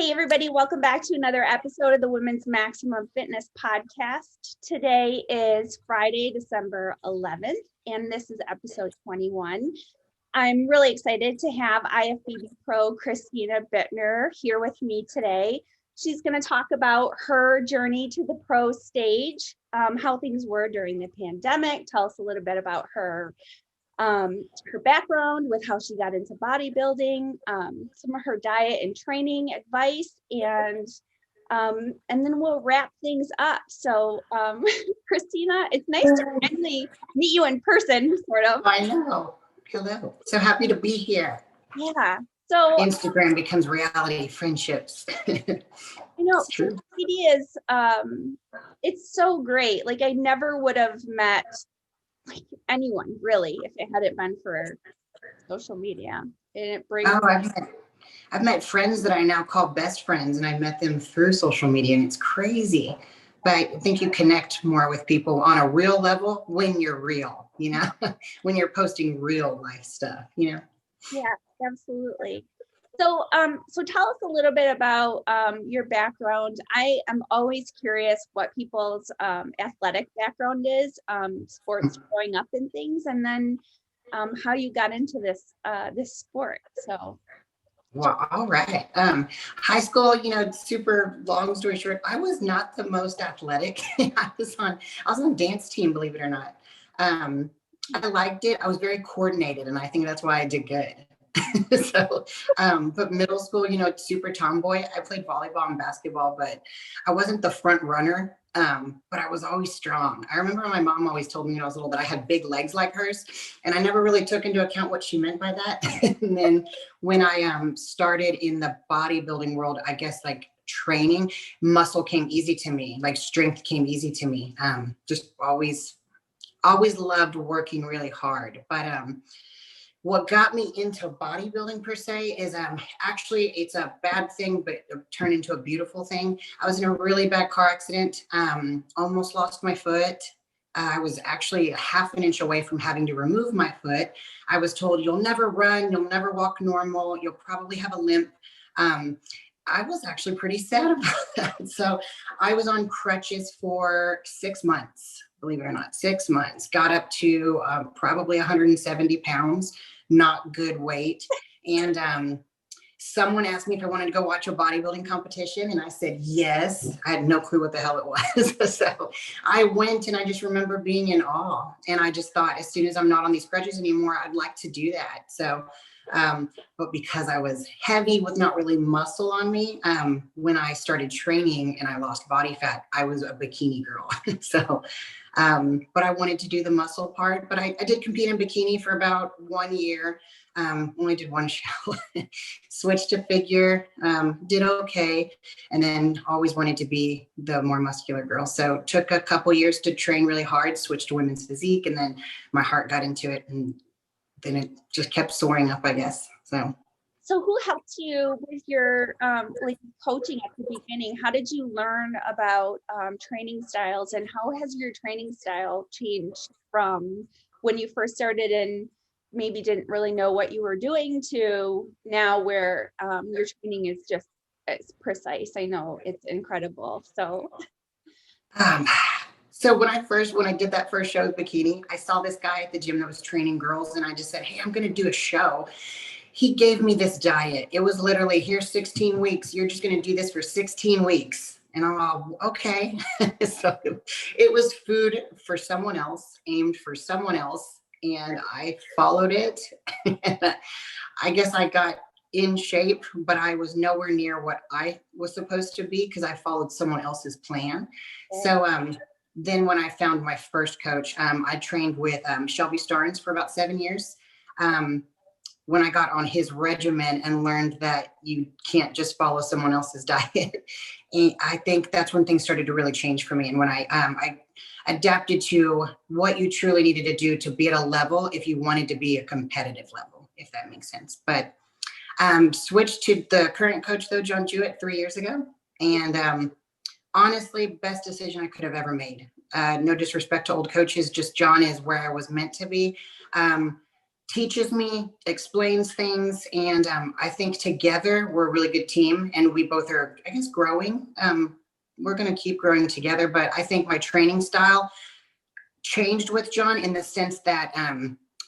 Hey, everybody, welcome back to another episode of the Women's Maximum Fitness podcast. Today is Friday, December 11th, and this is episode 21. I'm really excited to have IFBB Pro Christina Bitner here with me today. She's going to talk about her journey to the pro stage, how things were during the pandemic, tell us a little bit about her background with how she got into bodybuilding, some of her diet and training advice, and then we'll wrap things up. So, Christina, it's nice to finally meet you in person, sort of. I know. Hello. So happy to be here. Yeah. So Instagram becomes reality, friendships. I know. It's true. Media is, it's so great. Like I never would have met anyone really if it hadn't been for social media, and it brings I've met friends that I now call best friends, and I met them through social media, and it's crazy, but I think you connect more with people on a real level when you're real, when you're posting real life stuff. Yeah, absolutely. So tell us a little bit about your background. I am always curious what people's athletic background is, sports growing up and things, and then how you got into this sport. So. Well, all right. High school, super long story short, I was not the most athletic. I was on dance team, believe it or not. I liked it. I was very coordinated, and I think that's why I did good. So, but middle school, super tomboy. I played volleyball and basketball, but I wasn't the front runner. But I was always strong. I remember my mom always told me when I was little that I had big legs like hers, and I never really took into account what she meant by that. And then when I started in the bodybuilding world, I guess like training, muscle came easy to me, like strength came easy to me. Just always loved working really hard. But what got me into bodybuilding per se is actually it's a bad thing, but it turned into a beautiful thing. I was in a really bad car accident, almost lost my foot. I was actually half an inch away from having to remove my foot. I was told, you'll never run, you'll never walk normal, you'll probably have a limp. I was actually pretty sad about that. So I was on crutches for 6 months. Believe it or not, 6 months, got up to probably 170 pounds, not good weight. And someone asked me if I wanted to go watch a bodybuilding competition. And I said, yes. I had no clue what the hell it was. So I went, and I just remember being in awe. And I just thought, as soon as I'm not on these crutches anymore, I'd like to do that. So, but because I was heavy with not really muscle on me, when I started training and I lost body fat, I was a bikini girl. So, but I wanted to do the muscle part, but I did compete in bikini for about 1 year. Only did one show, switched to figure, did okay. And then always wanted to be the more muscular girl. So took a couple years to train really hard, switched to women's physique. And then my heart got into it, and then it just kept soaring up, I guess. So who helped you with your like coaching at the beginning? How did you learn about training styles, and how has your training style changed from when you first started and maybe didn't really know what you were doing to now where your training is just it's precise? I know it's incredible. So when I did that first show with bikini, I saw this guy at the gym that was training girls, and I just said, hey, I'm going to do a show. He gave me this diet. It was literally, here's 16 weeks. You're just going to do this for 16 weeks. And I'm all, okay. So it was food for someone else, aimed for someone else. And I followed it. I guess I got in shape, but I was nowhere near what I was supposed to be because I followed someone else's plan. So then when I found my first coach, I trained with Shelby Starnes for about 7 years. When I got on his regimen and learned that you can't just follow someone else's diet, and I think that's when things started to really change for me. And when I adapted to what you truly needed to do to be at a level if you wanted to be a competitive level, if that makes sense. But switched to the current coach, though, John Jewett, 3 years ago. And honestly, best decision I could have ever made. No disrespect to old coaches, just John is where I was meant to be. teaches me, explains things, and I think together we're a really good team, and we both are, I guess, growing. We're going to keep growing together, but I think my training style changed with John in the sense that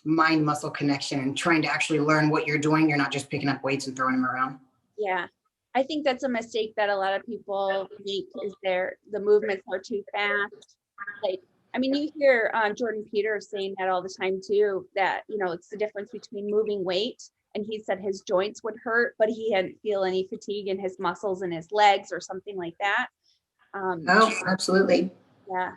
mind muscle connection and trying to actually learn what you're doing. You're not just picking up weights and throwing them around. Yeah. I think that's a mistake that a lot of people make, is the movements are too fast. Like, I mean, you hear Jordan Peters saying that all the time too, that, you know, it's the difference between moving weight, and he said his joints would hurt, but he hadn't feel any fatigue in his muscles in his legs or something like that. Oh, absolutely. Yeah,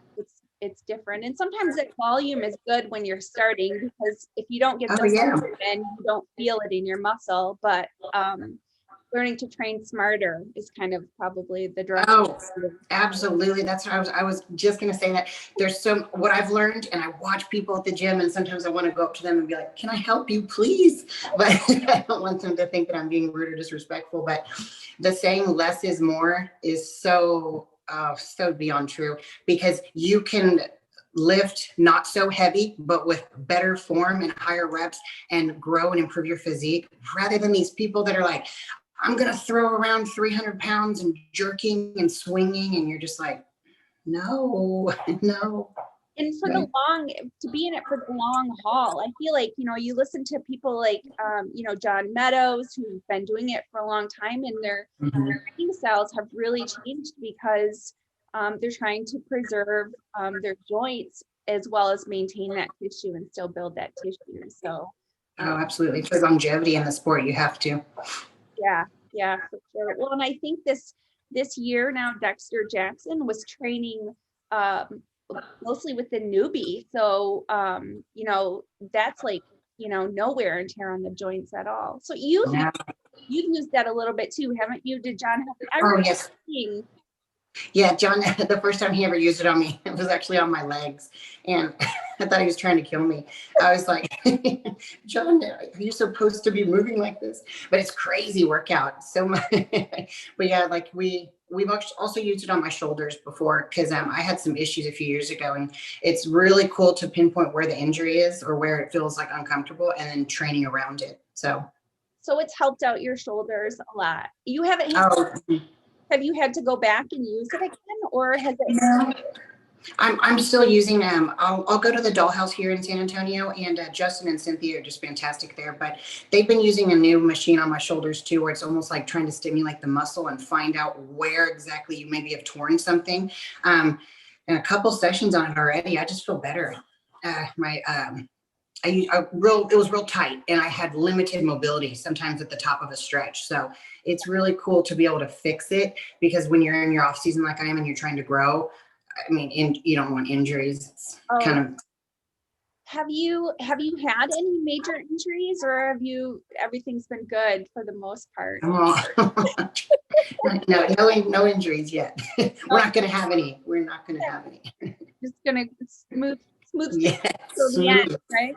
it's different. And sometimes that volume is good when you're starting, because if you don't get the volume in, you don't feel it in your muscle. But learning to train smarter is kind of probably the direction. Oh, absolutely. That's what I was just going to say, that there's what I've learned, and I watch people at the gym, and sometimes I want to go up to them and be like, can I help you, please? But I don't want them to think that I'm being rude or disrespectful. But the saying less is more is so beyond true, because you can lift not so heavy, but with better form and higher reps, and grow and improve your physique, rather than these people that are like, I'm going to throw around 300 pounds and jerking and swinging. And you're just like, no. And for to be in it for the long haul, I feel like, you know, you listen to people like, you know, John Meadows, who've been doing it for a long time, and their training styles have really changed because they're trying to preserve their joints as well as maintain that tissue and still build that tissue. So, absolutely. For longevity in the sport, you have to. Yeah, for sure. Well, and I think this year now, Dexter Jackson was training mostly with the newbie. So, you know, that's like, you know, no wear and tear on the joints at all. So you've used that a little bit too, haven't you? Did John have? Oh, yes. Yeah, John, the first time he ever used it on me, it was actually on my legs. And I thought he was trying to kill me. I was like, John, are you supposed to be moving like this? But it's crazy workout. So much. But yeah, like we've also used it on my shoulders before, because I had some issues a few years ago. And it's really cool to pinpoint where the injury is or where it feels like uncomfortable, and then training around it. So it's helped out your shoulders a lot. You haven't had Have you had to go back and use it again, or has it? No, I'm still using them. I'll go to the Dollhouse here in San Antonio, and Justin and Cynthia are just fantastic there. But they've been using a new machine on my shoulders too, where it's almost like trying to stimulate the muscle and find out where exactly you maybe have torn something. And a couple sessions on it already, I just feel better. It was real tight, and I had limited mobility sometimes at the top of a stretch. So it's really cool to be able to fix it, because when you're in your off season like I am and you're trying to grow, I mean, you don't want injuries. It's kind of. Have you had any major injuries, or everything's been good for the most part? No injuries yet. We're not going to have any. Just going to smooth yes. till the end, right?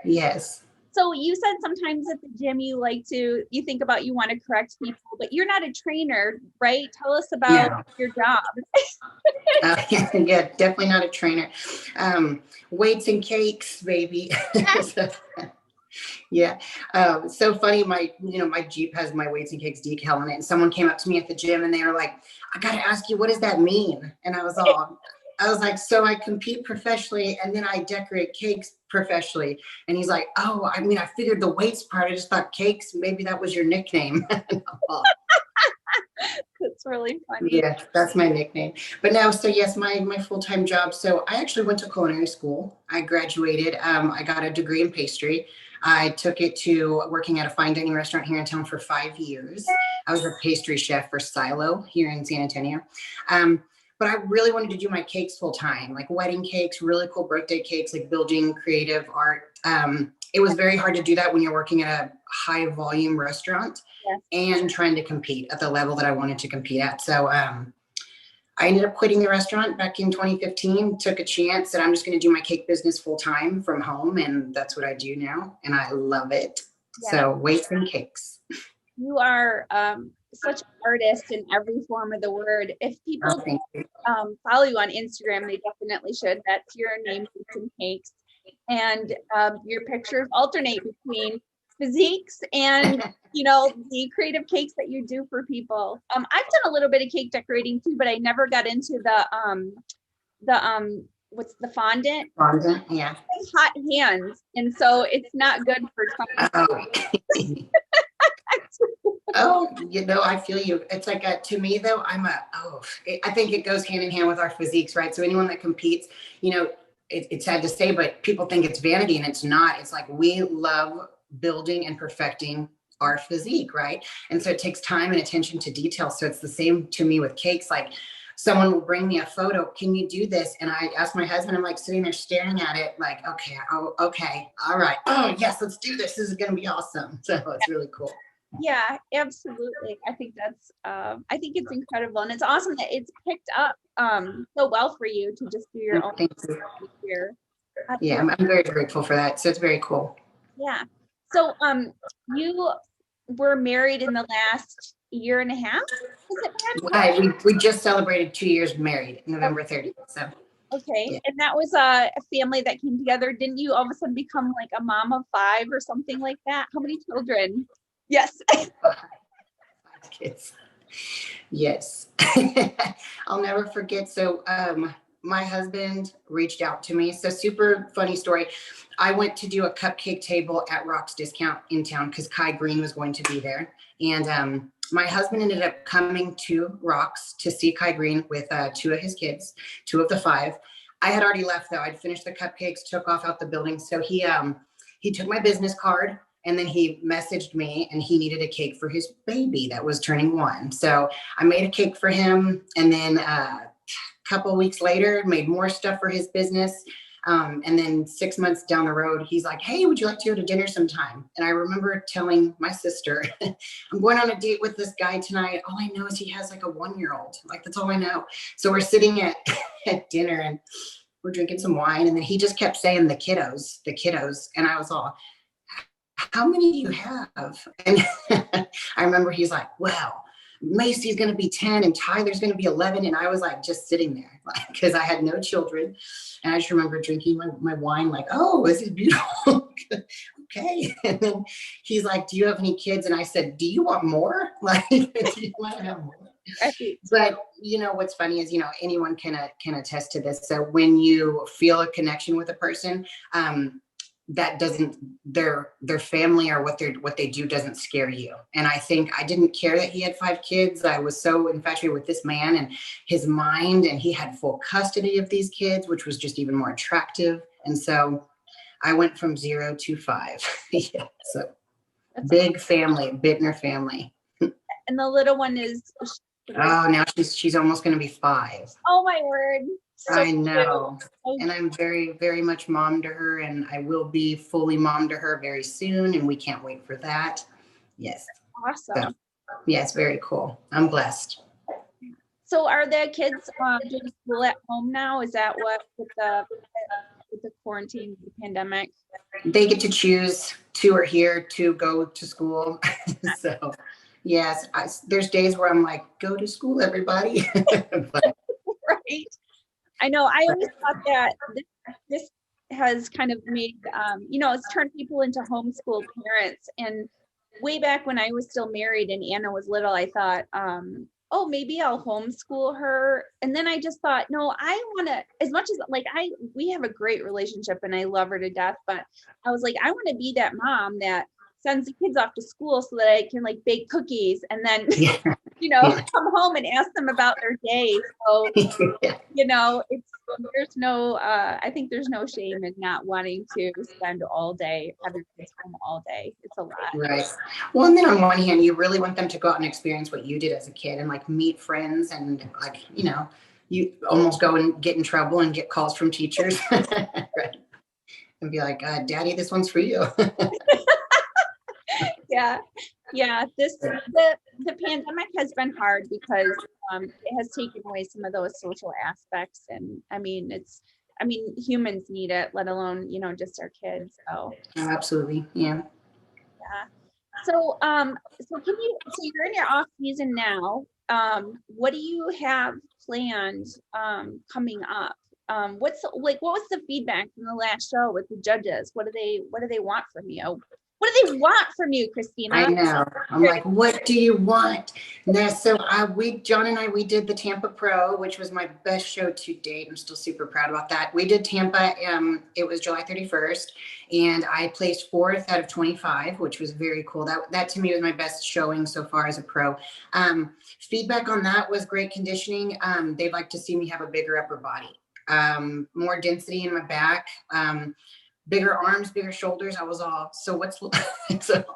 Yes. So you said sometimes at the gym you think about, you want to correct people, but you're not a trainer, right? Tell us about your job. Yeah, definitely not a trainer. Weights and cakes, baby. Yeah. So funny. My Jeep has my Weights and Cakes decal on it. And someone came up to me at the gym and they were like, I got to ask you, what does that mean? And I was like, so I compete professionally and then I decorate cakes professionally. And he's like, oh, I mean, I figured the weights part. I just thought cakes, maybe that was your nickname. That's really funny. Yeah, that's my nickname. But no, so yes, my full-time job. So I actually went to culinary school. I graduated. I got a degree in pastry. I took it to working at a fine dining restaurant here in town for 5 years. I was a pastry chef for Silo here in San Antonio. But I really wanted to do my cakes full time, like wedding cakes, really cool birthday cakes, like building creative art. It was very hard to do that when you're working at a high volume restaurant and trying to compete at the level that I wanted to compete at. So I ended up quitting the restaurant back in 2015, took a chance that I'm just going to do my cake business full time from home. And that's what I do now. And I love it. Yeah. So Weights and Cakes. You are such an artist in every form of the word. If people follow you on Instagram, they definitely should. That's your name, Weights and Cakes. and your pictures alternate between physiques and the creative cakes that you do for people. I've done a little bit of cake decorating too, but I never got into the what's the fondant? Fondant, yeah. Hot hands, and so it's not good for Oh. Oh, I feel you. It's like to me though, I think it goes hand in hand with our physiques, right? So anyone that competes, it's sad to say, but people think it's vanity, and it's not. It's like we love building and perfecting our physique, right? And so it takes time and attention to detail. So it's the same to me with cakes. Like someone will bring me a photo. Can you do this? And I ask my husband, I'm like sitting there staring at it like, okay, all right. Oh yes, let's do this. This is going to be awesome. So it's really cool. Yeah, absolutely. I think I think it's incredible, and it's awesome that it's picked up so well for you to just do your own here. Yeah, I'm very grateful for that. So it's very cool. Yeah. So you were married in the last year and a half? We just celebrated 2 years married, November 30th. So okay, yeah. And that was a family that came together. Didn't you all of a sudden become like a mom of 5 or something like that? How many children? Yes. 5 kids. Yes. I'll never forget. So my husband reached out to me. So super funny story. I went to do a cupcake table at Rock's Discount in town because Kai Green was going to be there. And my husband ended up coming to Rock's to see Kai Green with 2 of his kids, 2 of the 5. I had already left though. I'd finished the cupcakes, took off out the building. So he took my business card, and then he messaged me, and he needed a cake for his baby that was turning 1. So I made a cake for him. And then a couple of weeks later, made more stuff for his business. And then 6 months down the road, he's like, hey, would you like to go to dinner sometime? And I remember telling my sister, I'm going on a date with this guy tonight. All I know is he has like a 1-year-old. Like, that's all I know. So we're sitting at dinner, and we're drinking some wine. And then he just kept saying the kiddos. And I was all, how many do you have? And I remember he's like, well, Macy's going to be 10 and Tyler's going to be 11. And I was like, just sitting there because I had no children. And I just remember drinking my wine like, oh, this is beautiful. Okay. And then he's like, do you have any kids? And I said, do you want more? Like, do you want to have more? But what's funny is, anyone can attest to this. So when you feel a connection with a person, that doesn't, their family or what they do doesn't scare you. And I think I didn't care that he had 5 kids. I was so infatuated with this man and his mind, and he had full custody of these kids, which was just even more attractive. And so I went from 0 to 5. Yeah, so that's big awesome. Family, Bitner family. And the little one is now she's almost going to be 5. Oh my word. So I know. And I'm very, very much mom to her, and I will be fully mom to her very soon. And we can't wait for that. Yes. Awesome. So, yes, very cool. I'm blessed. So are the kids doing school at home now? Is that what with the quarantine, the pandemic? They get to choose. 2 are here, 2 go to school. So yes, there's days where I'm like, go to school, everybody. But, right. I know. I always thought that this has kind of made, it's turned people into homeschool parents. And way back when I was still married and Anna was little, I thought, oh, maybe I'll homeschool her. And then I just thought, no, I want to, as much as we have a great relationship and I love her to death, but I was like, I want to be that mom that sends the kids off to school so that I can like bake cookies and then, come home and ask them about their day. So, there's no, I think there's no shame in not wanting to spend all day, have your kids home all day. It's a lot. Right. Well, and then on one hand, you really want them to go out and experience what you did as a kid and like meet friends and like, you almost go and get in trouble and get calls from teachers. Right. And be like, Daddy, this one's for you. Yeah. The pandemic has been hard because it has taken away some of those social aspects, and humans need it, let alone just our kids. So absolutely, yeah. So you're in your off season now. What do you have planned coming up? what's like, what was the feedback from the last show with the judges? What do they want from you? What do they want from you, Christina? I know. I'm like, what do you want? So John and I, we did the Tampa Pro, which was my best show to date. I'm still super proud about that. We did Tampa. It was July 31st, and I placed 4th out of 25, which was very cool. That to me was my best showing so far as a pro. Feedback on that was great conditioning. They'd like to see me have a bigger upper body, more density in my back. Bigger arms, bigger shoulders. I was all, so it's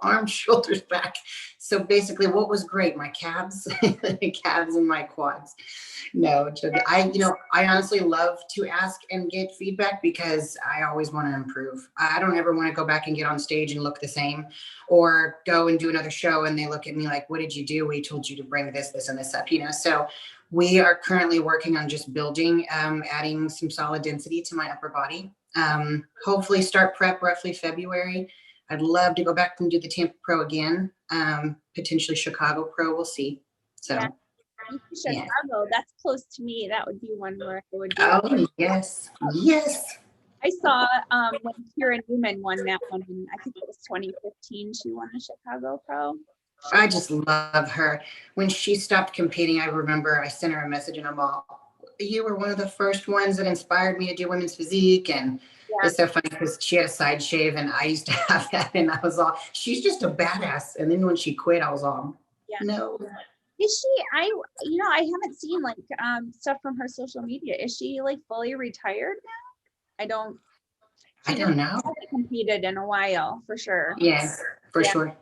arms, shoulders, back. So basically what was great, my calves, calves and my quads. No, I honestly love to ask and get feedback because I always want to improve. I don't ever want to go back and get on stage and look the same, or go and do another show and they look at me like, what did you do? We told you to bring this, and this up, So we are currently working on just building, adding some solid density to my upper body. Hopefully start prep roughly February. I'd love to go back and do the Tampa Pro again. Potentially Chicago Pro, we'll see. So Chicago, that's close to me. That would be one where I would do. Oh, yes. I saw when Neuman won that one, and I think it was 2015. She won the Chicago Pro. I just love her. When she stopped competing, I remember I sent her a message and I'm all, you were one of the first ones that inspired me to do women's physique. And it's so funny because she had a side shave and I used to have that, and I was all, she's just a badass. And then when she quit, I was all, no. Is she, I haven't seen like stuff from her social media. Is she like fully retired now? I don't know. Hasn't competed in a while for sure. Yes, for sure.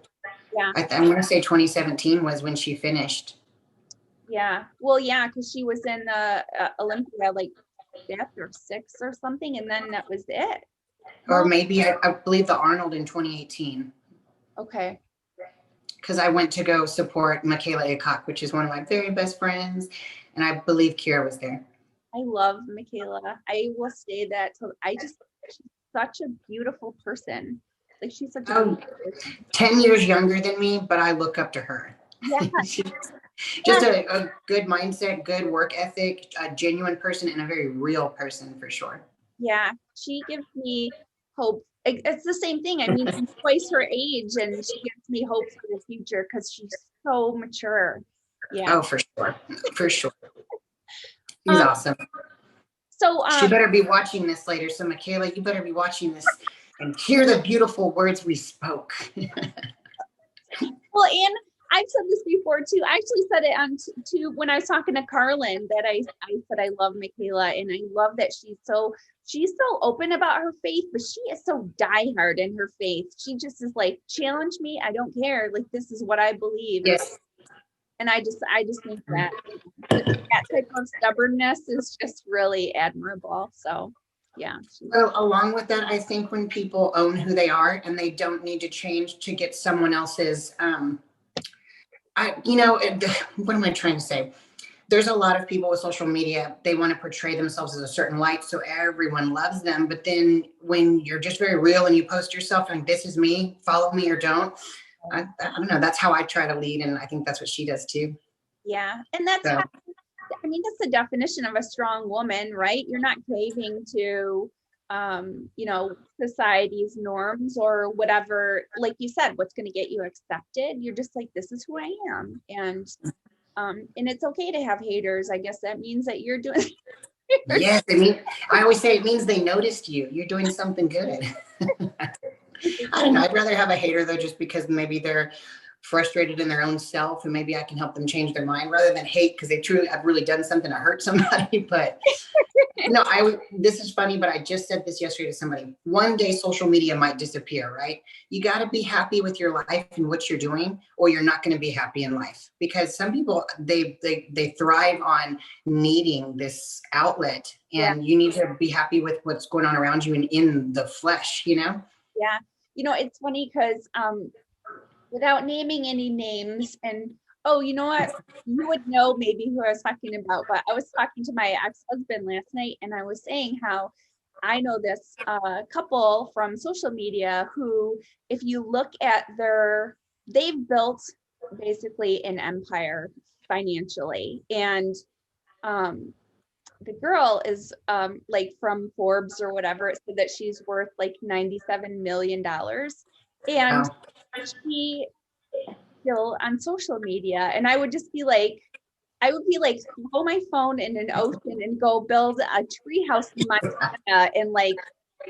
Yeah. I'm going to say 2017 was when she finished. Yeah. Well, yeah, because she was in Olympia like 5th or 6th or something, and then that was it. Or maybe I believe the Arnold in 2018. Okay. Because I went to go support Michaela Aycock, which is one of my very best friends, and I believe Kira was there. I love Michaela. I will say that. She's such a beautiful person. Like she's such a 10 years younger than me, but I look up to her. Yeah. Just a good mindset, good work ethic, a genuine person, and a very real person for sure. Yeah, she gives me hope. It's the same thing. I mean, she's twice her age, and she gives me hope for the future because she's so mature. Yeah. Oh, for sure. For sure. She's awesome. So she better be watching this later. So Michaela, you better be watching this and hear the beautiful words we spoke. Well, and I've said this before too. I actually said it on when I was talking to Carlin, that I said I love Michaela, and I love that she's so open about her faith, but she is so diehard in her faith. She just is like, challenge me, I don't care. Like, this is what I believe. Yes. And I just think that type of stubbornness is just really admirable. So yeah. Well, along with that, I think when people own who they are and they don't need to change to get someone else's, what am I trying to say? There's a lot of people with social media, they want to portray themselves as a certain light so everyone loves them. But then when you're just very real and you post yourself and this is me, follow me or don't, I don't know. That's how I try to lead. And I think that's what she does too. Yeah. And that's that's the definition of a strong woman, right? You're not caving to, society's norms or whatever, like you said, what's going to get you accepted. You're just like, this is who I am. And it's okay to have haters. I guess that means that you're doing. Yes. I always say it means they noticed you. You're doing something good. I don't know. I'd rather have a hater though, just because maybe they're frustrated in their own self and maybe I can help them change their mind rather than hate because I've really done something to hurt somebody. But no, this is funny, but I just said this yesterday to somebody. One day social media might disappear, right? You got to be happy with your life and what you're doing, or you're not going to be happy in life. Because some people, they thrive on needing this outlet, and you need to be happy with what's going on around you and in the flesh, Yeah. It's funny because without naming any names, and you know what? You would know maybe who I was talking about, but I was talking to my ex-husband last night, and I was saying how I know this couple from social media who, if you look at they've built basically an empire financially, and the girl is like from Forbes or whatever, it said that she's worth like $97 million. And Wow. she still on social media. And I would just be like, I would be like, throw my phone in an ocean and go build a tree house in Montana and like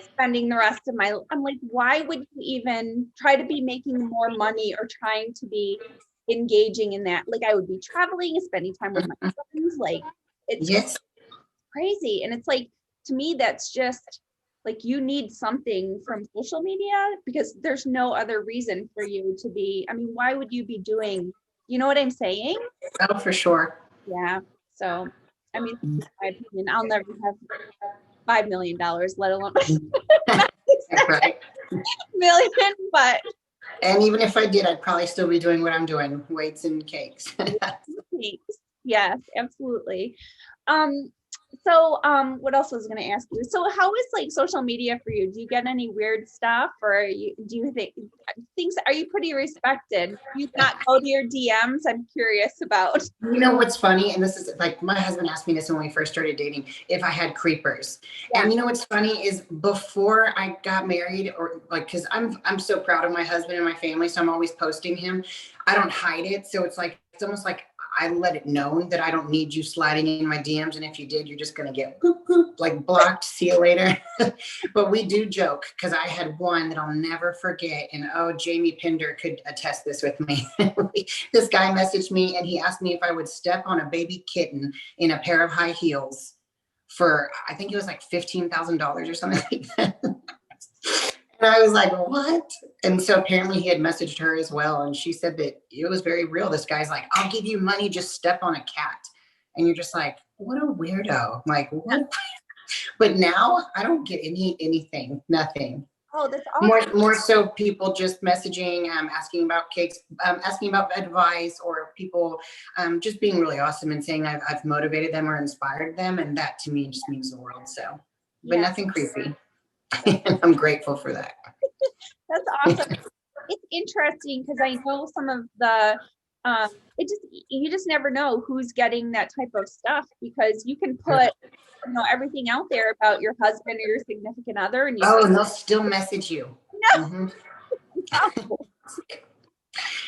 spending the rest of my, I'm like, why would you even try to be making more money or trying to be engaging in that? Like I would be traveling and spending time with my friends. Like it's Yes. crazy. And it's like, to me, that's just like, you need something from social media because there's no other reason for you to be, I mean, why would you be doing, you know what I'm saying? Oh, for sure. Yeah. So, I mean, in my opinion, I'll never have $5 million, let alone Right. million, but And even if I did, I'd probably still be doing what I'm doing, weights and cakes. thanks. Yes, absolutely. Um, what else was I going to ask you? So how is like social media for you? Do you get any weird stuff or do you think things, are you pretty respected? Do you not go to your DMs? I'm curious about. You know what's funny? And this is like my husband asked me this when we first started dating, if I had creepers. Yeah. And you know what's funny is before I got married, or like, cause I'm so proud of my husband and my family. So I'm always posting him. I don't hide it. So it's like, it's almost like I let it known that I don't need you sliding in my DMs. And if you did, you're just going to get boop, boop, like blocked. See you later. But we do joke because I had one that I'll never forget. And oh, Jamie Pinder could attest this with me. This guy messaged me and he asked me if I would step on a baby kitten in a pair of high heels for, I think it was like $15,000 or something like that. And I was like, what? And so apparently he had messaged her as well. And she said that it was very real. This guy's like, I'll give you money, just step on a cat. And you're just like, what a weirdo. I'm like, what? But now I don't get anything, nothing. Oh, that's awesome. More so people just messaging, asking about cakes, asking about advice, or people just being really awesome and saying I've motivated them or inspired them. And that to me just means the world. So, but nothing creepy. I'm grateful for that. That's awesome. It's interesting because I know some of the, you just never know who's getting that type of stuff because you can put, everything out there about your husband or your significant other, and and they'll still message you. No. Mm-hmm.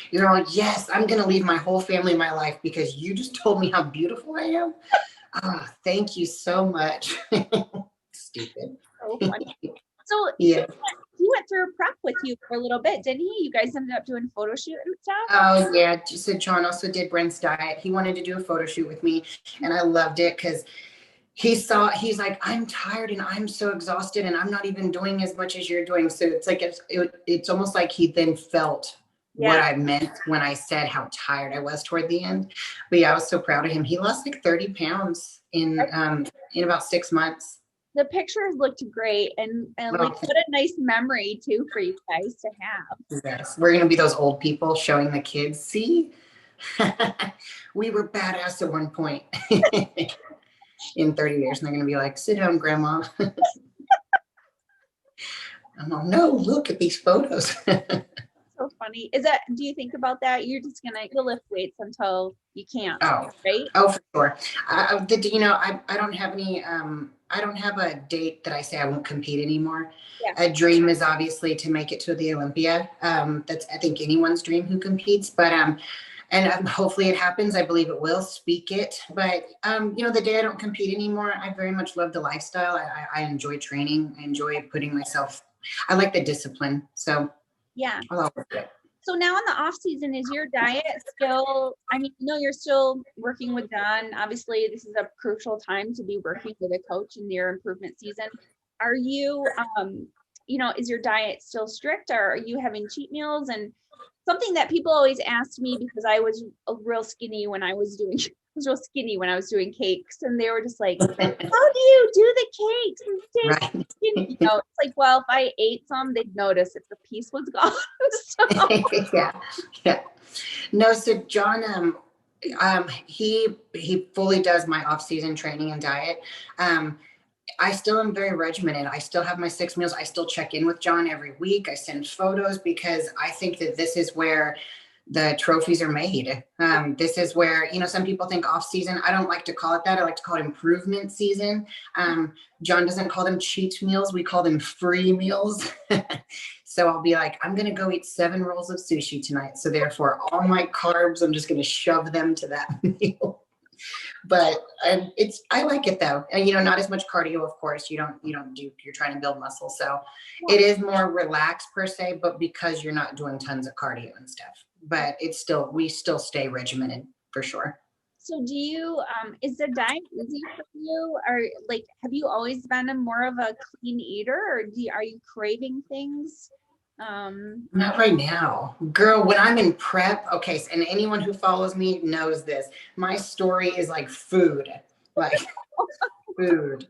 You're like, yes, I'm gonna leave my whole family, my life, because you just told me how beautiful I am. Oh, thank you so much. Stupid. So funny. So yeah. He went through prep with you for a little bit, didn't he? You guys ended up doing photo shoot and stuff? Oh yeah. So John also did Brent's diet. He wanted to do a photo shoot with me and I loved it because he's like, I'm tired and I'm so exhausted and I'm not even doing as much as you're doing. So it's like, it's almost like he then felt what I meant when I said how tired I was toward the end. But yeah, I was so proud of him. He lost like 30 pounds in about 6 months. The pictures looked great and like what a nice memory too for you guys to have. Yes, we're gonna be those old people showing the kids, see, we were badass at one point. In 30 years, and they're gonna be like, sit down, grandma. I'm like, no, look at these photos. So funny. Do you think about that? You'll lift weights until you can't, right? Oh, for sure. I don't have any, I don't have a date that I say I won't compete anymore. Yeah. A dream is obviously to make it to the Olympia. That's, I think, anyone's dream who competes, but, and hopefully it happens. I believe it will. Speak it. But, the day I don't compete anymore, I very much love the lifestyle. I enjoy training. I enjoy putting myself, I like the discipline. So yeah. I love it. So now in the off season, is your diet still, you're still working with Don. Obviously, this is a crucial time to be working with a coach in your improvement season. Are you, is your diet still strict or are you having cheat meals? And something that people always asked me, because I was real skinny when I was doing cakes, and they were just like, how do you do the cakes and stay right. skinny? It's like, well, if I ate some, they'd notice if the piece was gone. So. Yeah. No, so John, he fully does my off-season training and diet. I still am very regimented. I still have my 6 meals. I still check in with John every week. I send photos because I think that this is where the trophies are made. This is where, some people think off season. I don't like to call it that. I like to call it improvement season. John doesn't call them cheat meals. We call them free meals. So I'll be like, I'm going to go eat 7 rolls of sushi tonight. So therefore all my carbs, I'm just going to shove them to that meal. But I like it though. And, not as much cardio, of course, you're trying to build muscle. So it is more relaxed per se, but because you're not doing tons of cardio and stuff, but we still stay regimented for sure. So do you, is the diet easy for you? Or like, have you always been more of a clean eater, or are you craving things? Not right now, girl. When I'm in prep, okay, and anyone who follows me knows this. My story is like food, like food.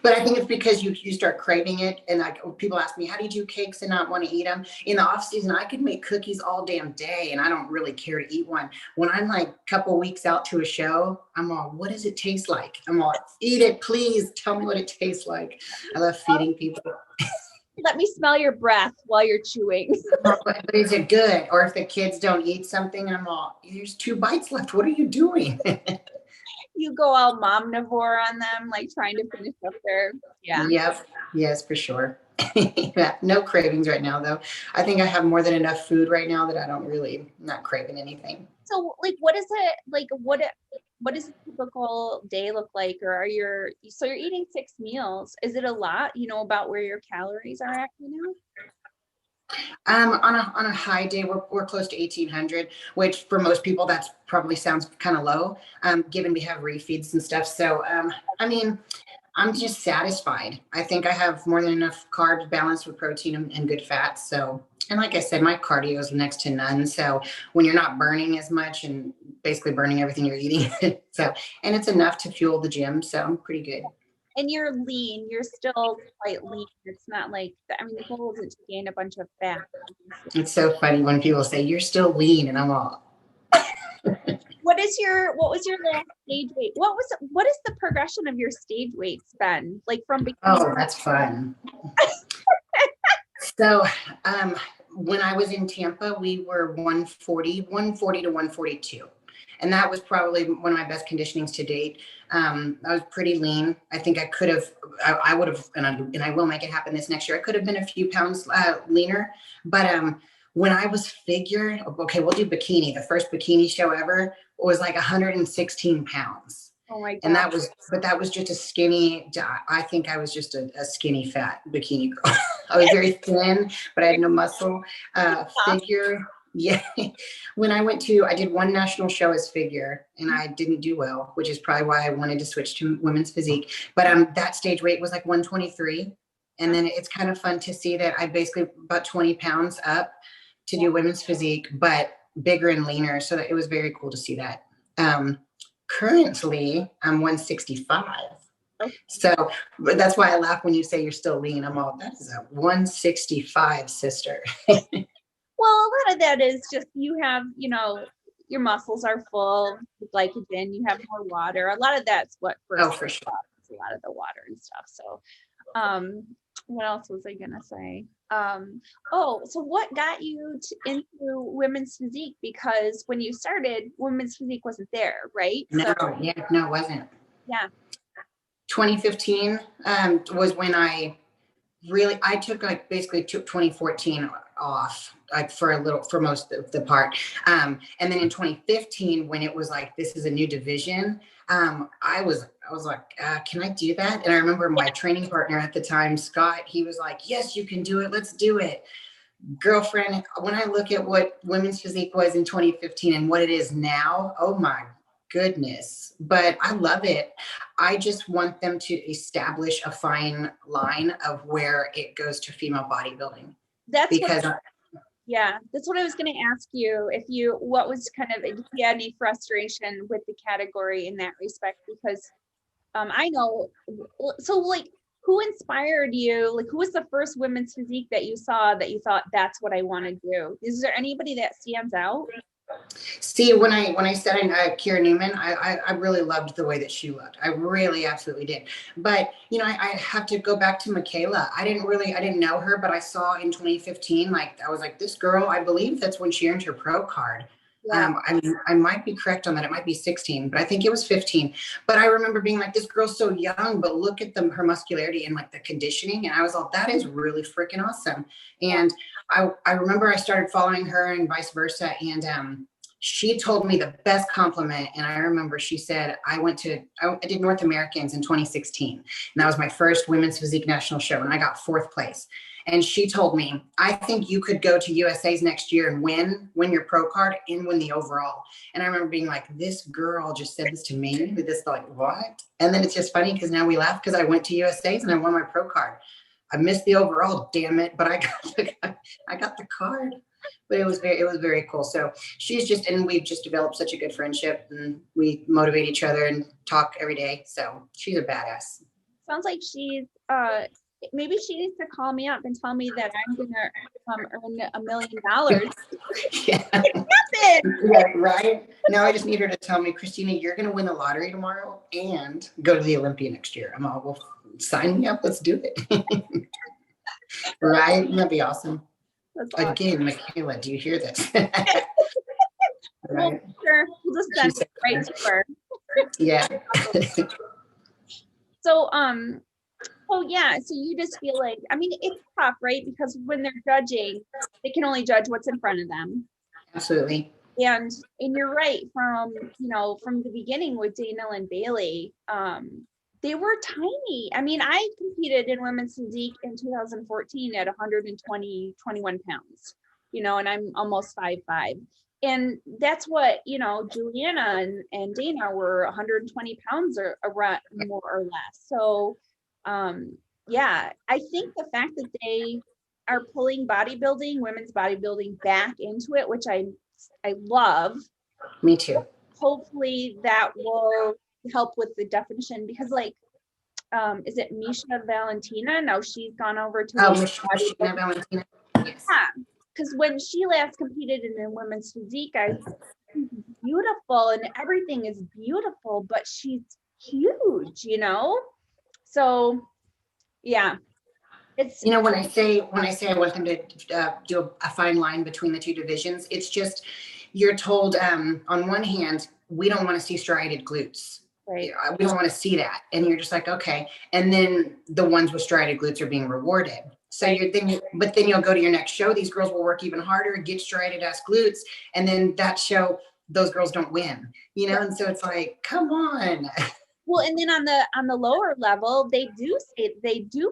But I think it's because you start craving it, and like people ask me, how do you do cakes and not want to eat them? In the off season, I could make cookies all damn day, and I don't really care to eat one. When I'm like a couple weeks out to a show, I'm all, what does it taste like? I'm all, eat it, please. Tell me what it tastes like. I love feeding people. Let me smell your breath while you're chewing. But is it good? Or if the kids don't eat something, I'm all, there's 2 bites left. What are you doing? You go all momnivore on them, like trying to finish up their, yeah. Yep. Yes, for sure. No cravings right now, though. I think I have more than enough food right now that I'm not craving anything. So like, what is it like? What does a typical day look like? Or so you're eating 6 meals. Is it a lot, about where your calories are at now? On a high day, we're close to 1,800, which for most people, that's probably sounds kind of low, given we have refeeds and stuff. So, I'm just satisfied. I think I have more than enough carbs balanced with protein and good fats. So, and like I said, my cardio is next to none. So when you're not burning as much and basically burning everything you're eating, and it's enough to fuel the gym. So I'm pretty good. And you're lean, you're still quite lean. It's not like, the goal isn't to gain a bunch of fat. It's so funny when people say you're still lean, and I'm all. What was your last stage weight? What is the progression of your stage weights been like from beginning? Oh, that's fun. So, when I was in Tampa, we were 140 to 142. And that was probably one of my best conditionings to date. I was pretty lean. I think I would have, and I will make it happen this next year. I could have been a few pounds leaner, but when I was figure, okay, we'll do bikini. The first bikini show ever was like 116 pounds. Oh my God. And that was just a skinny, I think I was just a skinny fat bikini girl. I was very thin, but I had no muscle. Figure. Yeah. When I did one national show as figure, and I didn't do well, which is probably why I wanted to switch to women's physique. But that stage weight was like 123. And then it's kind of fun to see that I basically about 20 pounds up to do women's physique, but bigger and leaner. So that it was very cool to see that. Currently I'm 165. So that's why I laugh when you say you're still lean. I'm all, that is a 165, sister. Well, a lot of that is just you have, your muscles are full of glycogen, you have more water. A lot of that's what for sure. A lot of the water and stuff. So what else was I gonna say? So what got you into women's physique? Because when you started, women's physique wasn't there, right? No, it wasn't. Yeah. 2015 was when I took basically 2014 off, for most of the part. And then in 2015, when it was like, this is a new division, I was like, can I do that? And I remember my training partner at the time, Scott, he was like, yes, you can do it. Let's do it. Girlfriend, when I look at what women's physique was in 2015 and what it is now, oh my goodness. But I love it. I just want them to establish a fine line of where it goes to female bodybuilding. That's what I was going to ask you. If you had any frustration with the category in that respect, because I know, so like, who inspired you? Like, who was the first women's physique that you saw that you thought, that's what I want to do? Is there anybody that stands out? See, when I said Kira Neuman, I really loved the way that she looked. I really absolutely did. But I have to go back to Michaela. I didn't know her, but I saw in 2015, like I was like, this girl, I believe that's when she earned her pro card. Yeah. I might be correct on that. It might be 16, but I think it was 15. But I remember being like, this girl's so young, but look at her muscularity and like the conditioning. And I was like, that is really freaking awesome. And I remember I started following her and vice versa. And she told me the best compliment. And I remember she said, I did North Americans in 2016. And that was my first women's physique national show. And I got 4th place. And she told me, I think you could go to USA's next year and win your pro card and win the overall. And I remember being like, this girl just said this to me. This like, what? And then it's just funny because now we laugh because I went to USA's and I won my pro card. I missed the overall, damn it, but I got the card. But it was very cool. So and we've just developed such a good friendship, and we motivate each other and talk every day. So she's a badass. Sounds like she's maybe she needs to call me up and tell me that I'm gonna earn $1 million. Yeah. Yeah, right. Now I just need her to tell me, Christina, you're gonna win the lottery tomorrow and go to the Olympia next year. I'm all, well, sign me up. Let's do it. Right? That'd be awesome. Awesome. Again, Michaela, do you hear this? Right. Well, sure. We'll just send it right to her. Yeah. So, so you just feel like, I mean, it's tough, right? Because when they're judging, they can only judge what's in front of them. Absolutely. And you're right, from the beginning with Dana and Bailey, they were tiny. I mean, I competed in women's physique in 2014 at 21 pounds, and I'm almost 5'5". And that's what, Juliana and Dana were 120 pounds or around, more or less. So, I think the fact that they are pulling women's bodybuilding back into it, which I love. Me too. Hopefully that will help with the definition, because is it Misha Valentina? No, she's gone over to Misha Valentina. Yes. Yeah, because when she last competed in the women's physique, she's beautiful and everything is beautiful, but she's huge, So yeah. It's when I say I want them to do a fine line between the two divisions, it's just you're told on one hand, we don't want to see striated glutes. Right. We don't want to see that. And you're just like, okay. And then the ones with striated glutes are being rewarded. So but then you'll go to your next show. These girls will work even harder, get striated ass glutes. And then that show, those girls don't win, And so it's like, come on. Well, and then on the lower level, they do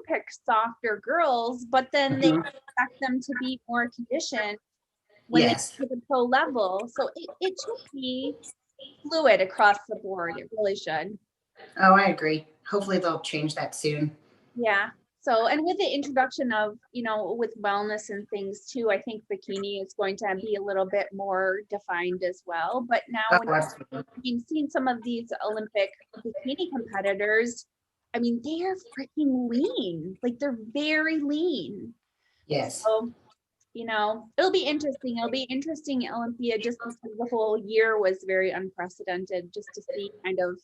pick softer girls, but then they expect them to be more conditioned when they get to the pro level. So it should be fluid across the board. It really should. Oh, I agree. Hopefully they'll change that soon. Yeah. So, and with the introduction of, with wellness and things too, I think bikini is going to be a little bit more defined as well. But now seeing some of these Olympic bikini competitors, I mean, they are freaking lean. Like, they're very lean. Yes. So, it'll be interesting. It'll be interesting at Olympia, just because the whole year was very unprecedented, just to see kind of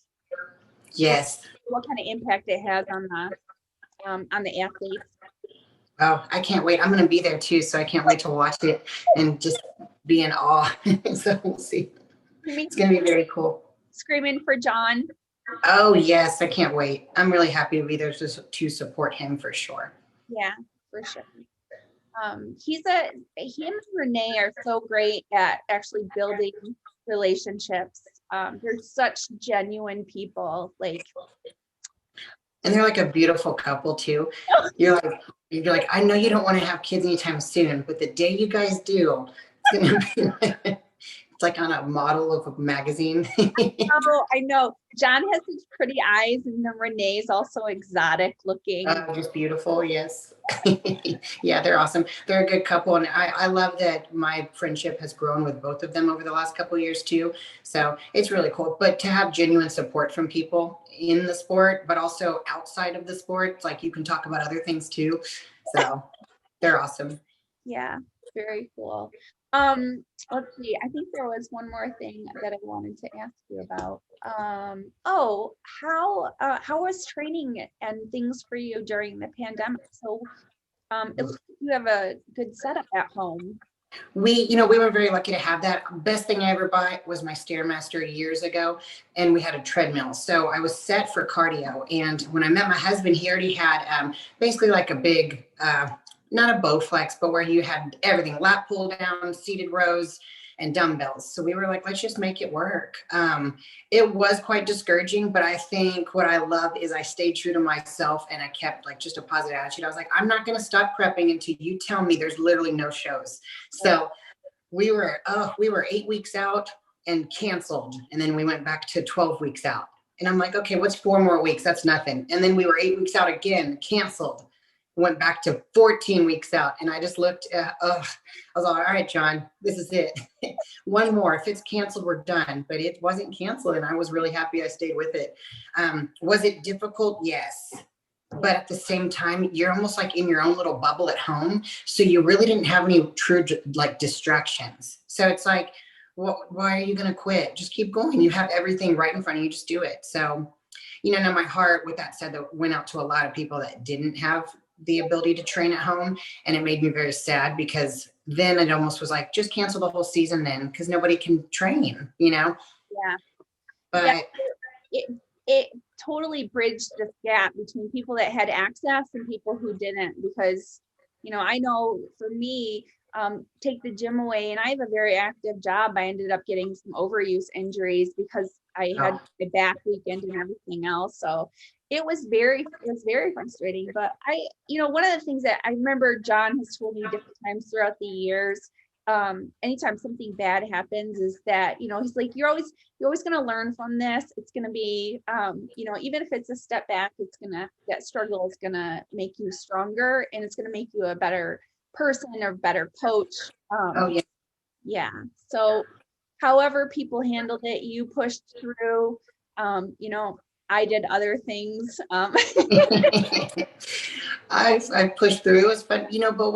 what kind of impact it has on the athletes. Oh, I can't wait. I'm going to be there too, so I can't wait to watch it and just be in awe. So we'll see. It's going to be very cool. Screaming for John. Oh, yes. I can't wait. I'm really happy to be there to support him for sure. Yeah, for sure. He and Renee are so great at actually building relationships. They're such genuine people. And they're like a beautiful couple too. You're like, I know you don't want to have kids anytime soon, but the day you guys do, it's gonna be it's like on a model of a magazine. I know. John has such pretty eyes, and then Renee's also exotic looking. Just beautiful, yes. Yeah, they're awesome. They're a good couple, and I love that my friendship has grown with both of them over the last couple of years too. So it's really cool. But to have genuine support from people in the sport, but also outside of the sport, it's like you can talk about other things too. So they're awesome. Yeah, very cool. Let's see. I think there was one more thing that I wanted to ask you about. Oh, how was training and things for you during the pandemic? So, it looks like you have a good setup at home. We were very lucky to have that. Best thing I ever bought was my Stairmaster years ago, and we had a treadmill. So I was set for cardio. And when I met my husband, he already had basically like a big, not a Bowflex, but where you had everything, lat pull down, seated rows, and dumbbells. So we were like, let's just make it work. It was quite discouraging, but I think what I love is I stayed true to myself and I kept like just a positive attitude. I was like, I'm not going to stop prepping until you tell me there's literally no shows. So we were 8 weeks out and canceled. And then we went back to 12 weeks out. And I'm like, okay, what's 4 more weeks? That's nothing. And then we were 8 weeks out again, canceled. Went back to 14 weeks out. And I just looked at, I was like, all right, John, this is it. One more. If it's canceled, we're done. But it wasn't canceled. And I was really happy I stayed with it. Was it difficult? Yes. But at the same time, you're almost like in your own little bubble at home. So you really didn't have any true like distractions. So it's like, well, why are you going to quit? Just keep going. You have everything right in front of you. Just do it. So, now my heart, with that said, that went out to a lot of people that didn't have the ability to train at home. And it made me very sad because then it almost was like, just cancel the whole season then, because nobody can train, Yeah. But yeah, it totally bridged this gap between people that had access and people who didn't, because, I know for me, take the gym away and I have a very active job. I ended up getting some overuse injuries because I had my back weekend and everything else. So it was very frustrating. But one of the things that I remember John has told me different times throughout the years, anytime something bad happens, is that, he's like, you're always going to learn from this. It's going to be, even if it's a step back, that struggle is going to make you stronger, and it's going to make you a better person or better coach. Yeah. So however people handled it, you pushed through. I did other things. I pushed through. It was fun, but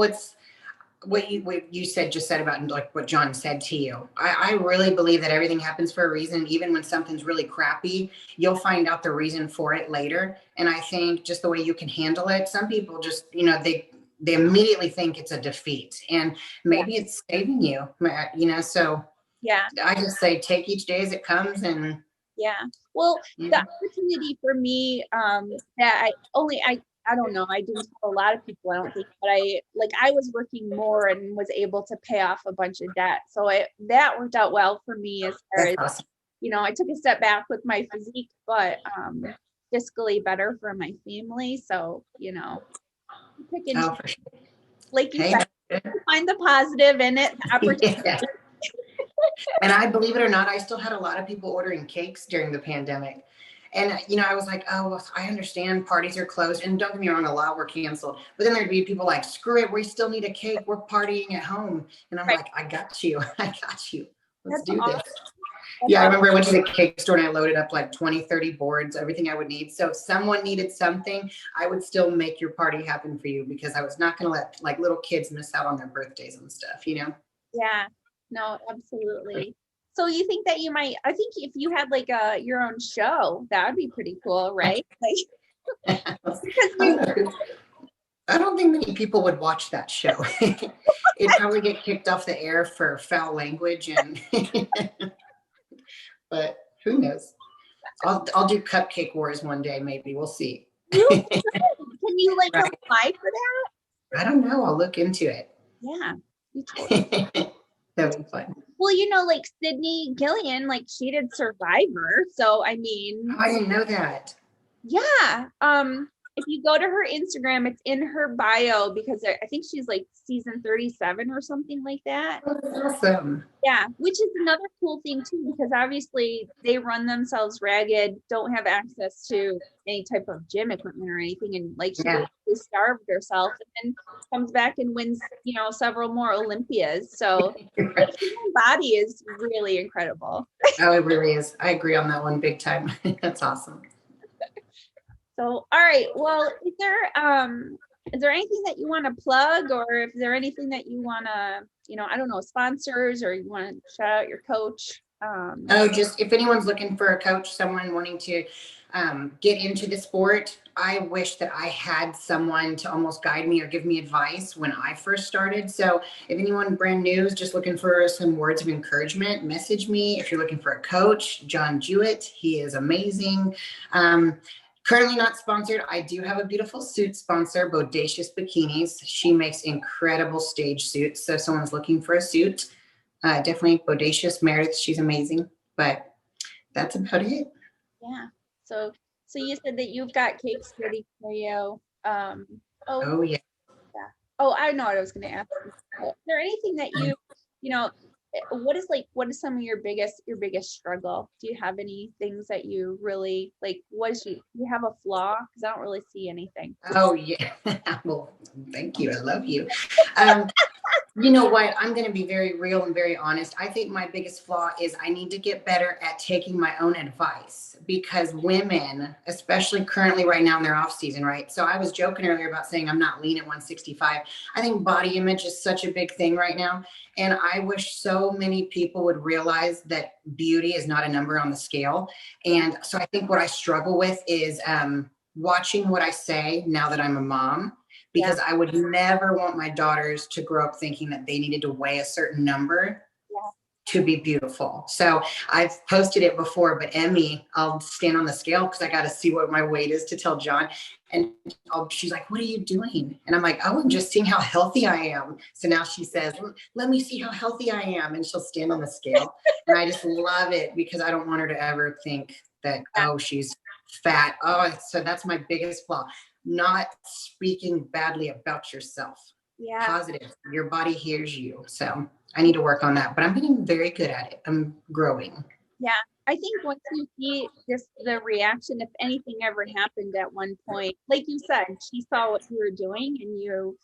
what you said about like what John said to you. I really believe that everything happens for a reason. Even when something's really crappy, you'll find out the reason for it later. And I think just the way you can handle it, some people just, they immediately think it's a defeat, and maybe it's saving you, so yeah. I just say, take each day as it comes. And well, the opportunity for me, that I don't know, I didn't tell a lot of people, I don't think, but I was working more and was able to pay off a bunch of debt. So that worked out well for me as far as, awesome. I took a step back with my physique, but fiscally better for my family. So, picking, for sure. like you said, find the positive in it, the opportunity. And I, believe it or not, I still had a lot of people ordering cakes during the pandemic. And, I was like, oh, well, I understand parties are closed. And don't get me wrong, a lot were canceled. But then there'd be people like, screw it, we still need a cake. We're partying at home. And I'm like, I got you. Let's do this. Yeah, I remember I went to the cake store and I loaded up like 20, 30 boards, everything I would need. So if someone needed something, I would still make your party happen for you, because I was not going to let like little kids miss out on their birthdays and stuff, Yeah, no, absolutely. So you think that I think if you had like your own show, that would be pretty cool, right? Like, I don't think many people would watch that show. It'd probably get kicked off the air for foul language, and but who knows? I'll do Cupcake Wars one day, maybe. We'll see. Can you apply for that? I don't know. I'll look into it. Yeah. That'd be fun. Well, like Sydney Gillian, like she did Survivor. So I mean, I didn't know that. Yeah. If you go to her Instagram, it's in her bio, because I think she's like season 37 or something like that. Oh, that's awesome. Yeah, which is another cool thing too, because obviously they run themselves ragged, don't have access to any type of gym equipment or anything, and like she basically starved herself, and then comes back and wins, several more Olympias. So the human body is really incredible. Oh, it really is. I agree on that one big time. That's awesome. So, all right. Well, is there anything that you want to plug, or is there anything that you want to I don't know, sponsors, or you want to shout out your coach? Oh, just if anyone's looking for a coach, someone wanting to get into the sport, I wish that I had someone to almost guide me or give me advice when I first started. So if anyone brand new is just looking for some words of encouragement, message me. If you're looking for a coach, John Jewett, he is amazing. Currently not sponsored. I do have a beautiful suit sponsor, Bodacious Bikinis. She makes incredible stage suits. So if someone's looking for a suit, definitely Bodacious Meredith. She's amazing, but that's about it. Yeah. So you said that you've got cakes ready for you. Oh yeah. Yeah. Oh, I know what I was going to ask you. Is there anything that you know, what is some of your biggest struggle? Do you have any things that you really like? Do you have a flaw? Because I don't really see anything. Oh yeah. Well, thank you. I love you. You know what? I'm going to be very real and very honest. I think my biggest flaw is I need to get better at taking my own advice, because women, especially currently right now in their off season, right? So I was joking earlier about saying I'm not lean at 165. I think body image is such a big thing right now. And I wish so many people would realize that beauty is not a number on the scale. And so I think what I struggle with is watching what I say now that I'm a mom, because I would never want my daughters to grow up thinking that they needed to weigh a certain number to be beautiful. So I've posted it before, but Emmy, I'll stand on the scale because I got to see what my weight is to tell John. And she's like, what are you doing? And I'm like, oh, I'm just seeing how healthy I am. So now she says, let me see how healthy I am. And she'll stand on the scale. And I just love it because I don't want her to ever think that, oh, she's fat. Oh, so that's my biggest flaw. Not speaking badly about yourself. Yeah. Positive. Your body hears you. So I need to work on that, but I'm getting very good at it. I'm growing. Yeah. I think once you see just the reaction, if anything ever happened at one point, like you said, she saw what you were doing and you,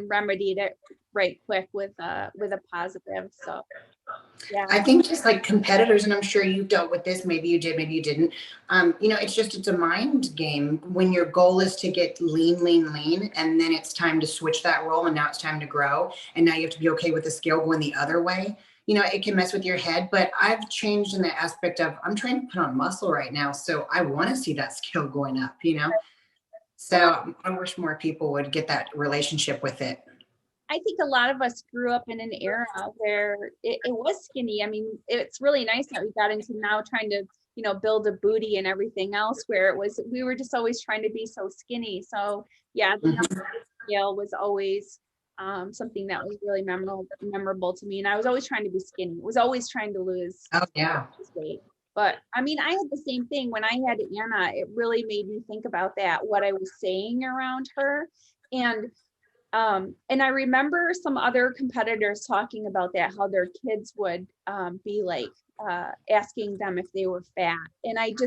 remedied it right quick with a positive. So yeah. I think just like competitors, and I'm sure you dealt with this, maybe you did, maybe you didn't. It's a mind game when your goal is to get lean, and then it's time to switch that role and now it's time to grow. And now you have to be okay with the scale going the other way. It can mess with your head, but I've changed in the aspect of I'm trying to put on muscle right now. So I want to see that scale going up, So I wish more people would get that relationship with it. I think a lot of us grew up in an era where it was skinny. It's really nice that we got into now trying to, build a booty and everything else, where we were just always trying to be so skinny. So yeah, the number scale was always something that was really memorable to me. And I was always trying to be skinny. I was always trying to lose weight. But I had the same thing when I had Anna. It really made me think about that, what I was saying around her. And I remember some other competitors talking about that, how their kids would be like asking them if they were fat. And and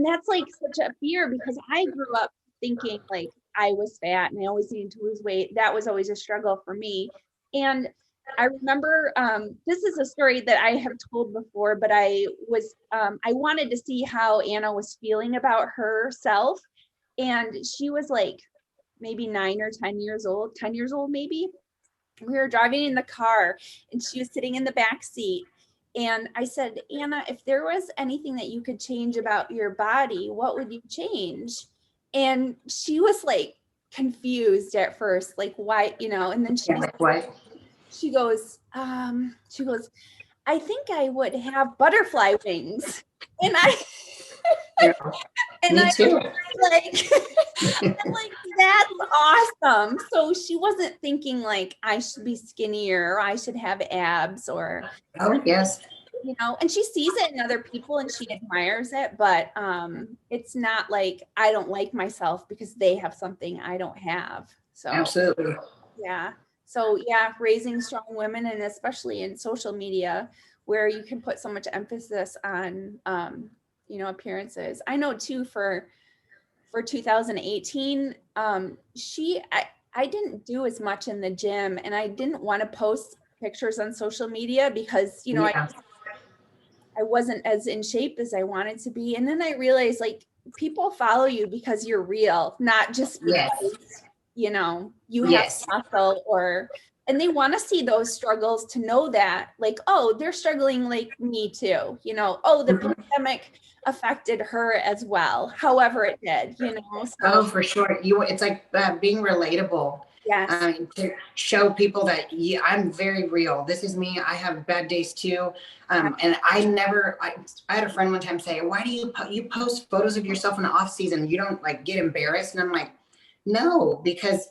that's like such a fear, because I grew up thinking like I was fat and I always needed to lose weight. That was always a struggle for me. And I remember, this is a story that I have told before, but I wanted to see how Anna was feeling about herself. And she was like, maybe 9 or 10 years old, maybe. We were driving in the car and she was sitting in the back seat. And I said, Anna, if there was anything that you could change about your body, what would you change? And she was like confused at first, like why, and then she goes, I think I would have butterfly wings. And Me too. I'm like, that's awesome. So she wasn't thinking like I should be skinnier or I should have abs or, oh yes, and she sees it in other people and she admires it, but it's not like I don't like myself because they have something I don't have. So absolutely. Yeah. So yeah, raising strong women, and especially in social media where you can put so much emphasis on appearances. I know too, for 2018, I didn't do as much in the gym, and I didn't want to post pictures on social media because I wasn't as in shape as I wanted to be. And then I realized like people follow you because you're real, not just because you know, you have Yes. muscle and they want to see those struggles to know that like, oh, they're struggling like me too, you know, oh, the pandemic affected her as well, however it did, you know. So Oh, for sure. It's like being relatable. yes. To show people that I'm very real. This is me. I have bad days too. And I had a friend one time say, why do you post photos of yourself in the off season? You don't like get embarrassed. And I'm like, no, because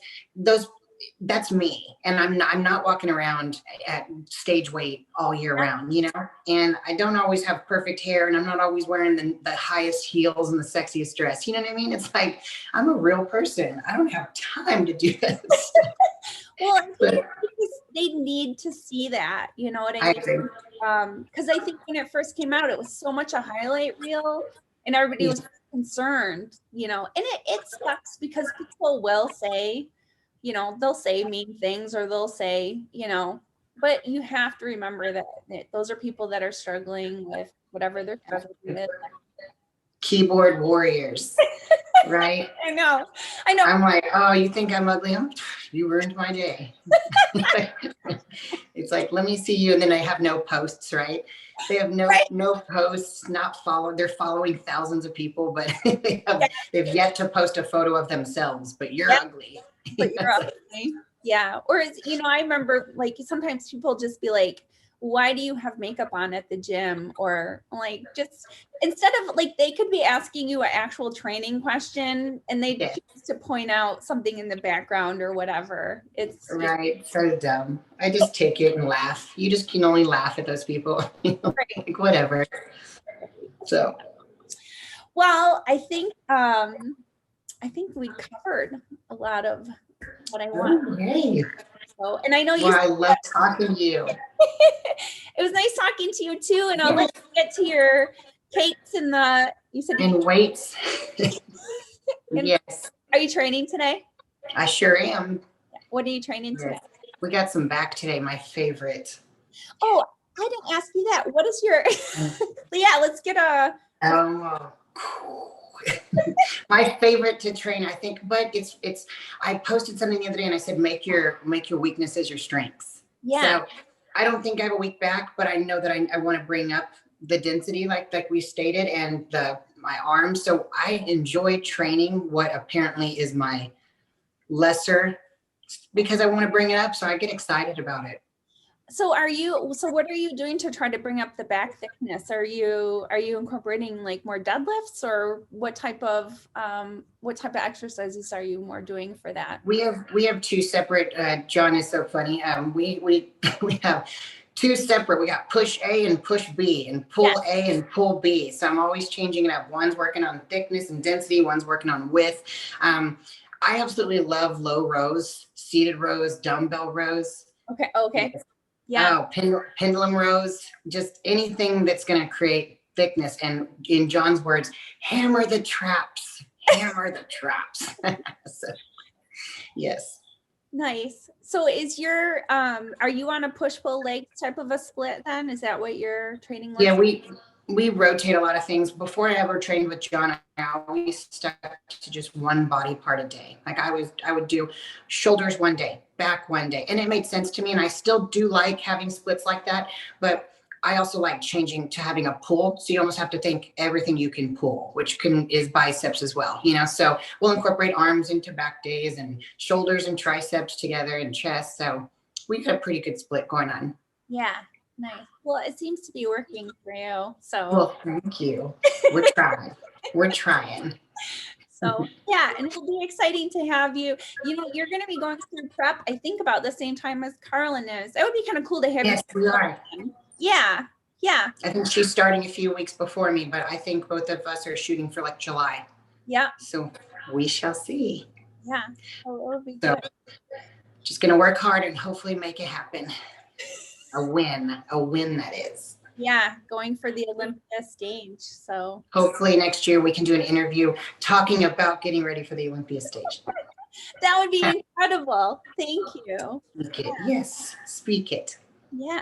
that's me. And I'm not walking around at stage weight all year round, you know, and I don't always have perfect hair and I'm not always wearing the highest heels and the sexiest dress. You know what I mean? It's like, I'm a real person. I don't have time to do this. Well, I think they need to see that, you know what I mean? agree. Because I think when it first came out, it was so much a highlight reel and everybody was concerned, you know, and it sucks because people will say, you know, they'll say mean things or they'll say, you know, but you have to remember that those are people that are struggling with whatever they're struggling with. Keyboard warriors, right? I know. I'm like, oh, you think I'm ugly? You ruined my day. It's like, let me see you. And then I have no posts, right? They have no posts, not followed. They're following thousands of people, but they've yet to post a photo of themselves, but you're ugly. But you're ugly. Yeah. Or, you know, I remember like sometimes people just be like, why do you have makeup on at the gym? Or like, just instead of like, they could be asking you an actual training question and they choose to point out something in the background or whatever. It's right. So dumb. I just take it and laugh. You just can only laugh at those people. Like whatever. So. Well, I think we covered a lot of what I want. Okay. So, and I know you. Well, I love talking to you. It was nice talking to you too, and I'll let you get to your cakes and you said and weights. Yes. Are you training today? I sure am. What are you training today? We got some back today, my favorite. Oh, I didn't ask you that. What is your? Yeah, let's get a. My favorite to train, I think, but it's. I posted something the other day, and I said, make your weaknesses your strengths. Yeah. So I don't think I have a weak back, but I know that I want to bring up the density, like we stated, and my arms. So I enjoy training what apparently is my lesser, because I want to bring it up. So I get excited about it. So what are you doing to try to bring up the back thickness? Are you incorporating like more deadlifts, or what type of exercises are you more doing for that? We have two separate, John is so funny. We have two separate, we got push A and push B and pull A and pull B. So I'm always changing it up. One's working on thickness and density. One's working on width. I absolutely love low rows, seated rows, dumbbell rows. Okay. Yeah. Oh, pendulum rows, just anything that's going to create thickness. And in John's words, hammer the traps, hammer the traps. So, yes. Nice. So is your, are you on a push-pull leg type of a split then? Is that what your training looks like? We rotate a lot of things. Before I ever trained with John, I always stuck to just one body part a day. Like I would do shoulders one day, back one day. And it made sense to me. And I still do like having splits like that. But I also like changing to having a pull. So you almost have to think everything you can pull, which is biceps as well, you know? So we'll incorporate arms into back days and shoulders and triceps together and chest. So we got a pretty good split going on. Yeah. Nice. Well, it seems to be working for you. So well, thank you. We're trying. We're trying. So yeah, and it'll be exciting to have you. You know, you're going to be going through prep, I think, about the same time as Carlin is. That would be kind of cool to have. Yes, we are. Yeah. I think she's starting a few weeks before me, but I think both of us are shooting for like July. Yeah. So we shall see. Yeah. Oh, it'll be good. Just going to work hard and hopefully make it happen. A win that is. Yeah, going for the Olympia stage. So hopefully next year we can do an interview talking about getting ready for the Olympia stage. That would be incredible. Thank you. Speak it. Yes, speak it. Yeah.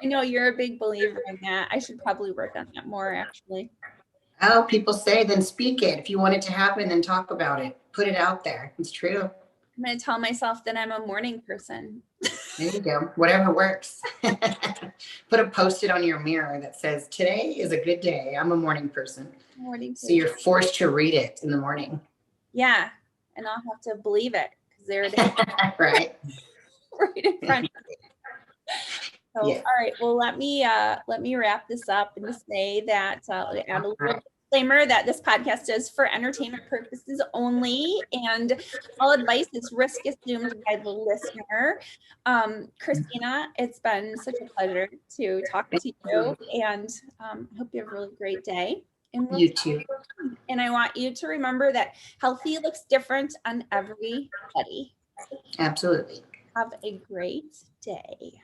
I know you're a big believer in that. I should probably work on that more, actually. Oh, people say, then speak it. If you want it to happen, then talk about it. Put it out there. It's true. I'm going to tell myself that I'm a morning person. There you go. Whatever works. Put a Post-it on your mirror that says, today is a good day. I'm a morning person. So you're forced to read it in the morning. Yeah. And I'll have to believe it because there it is. Right. Right in front of me. So, yeah. All right. Well, let me wrap this up and say that add a little disclaimer that this podcast is for entertainment purposes only, and all advice is risk assumed by the listener. Christina, it's been such a pleasure to talk to you, and I hope you have a really great day. And you too. And I want you to remember that healthy looks different on everybody. Absolutely. Have a great day.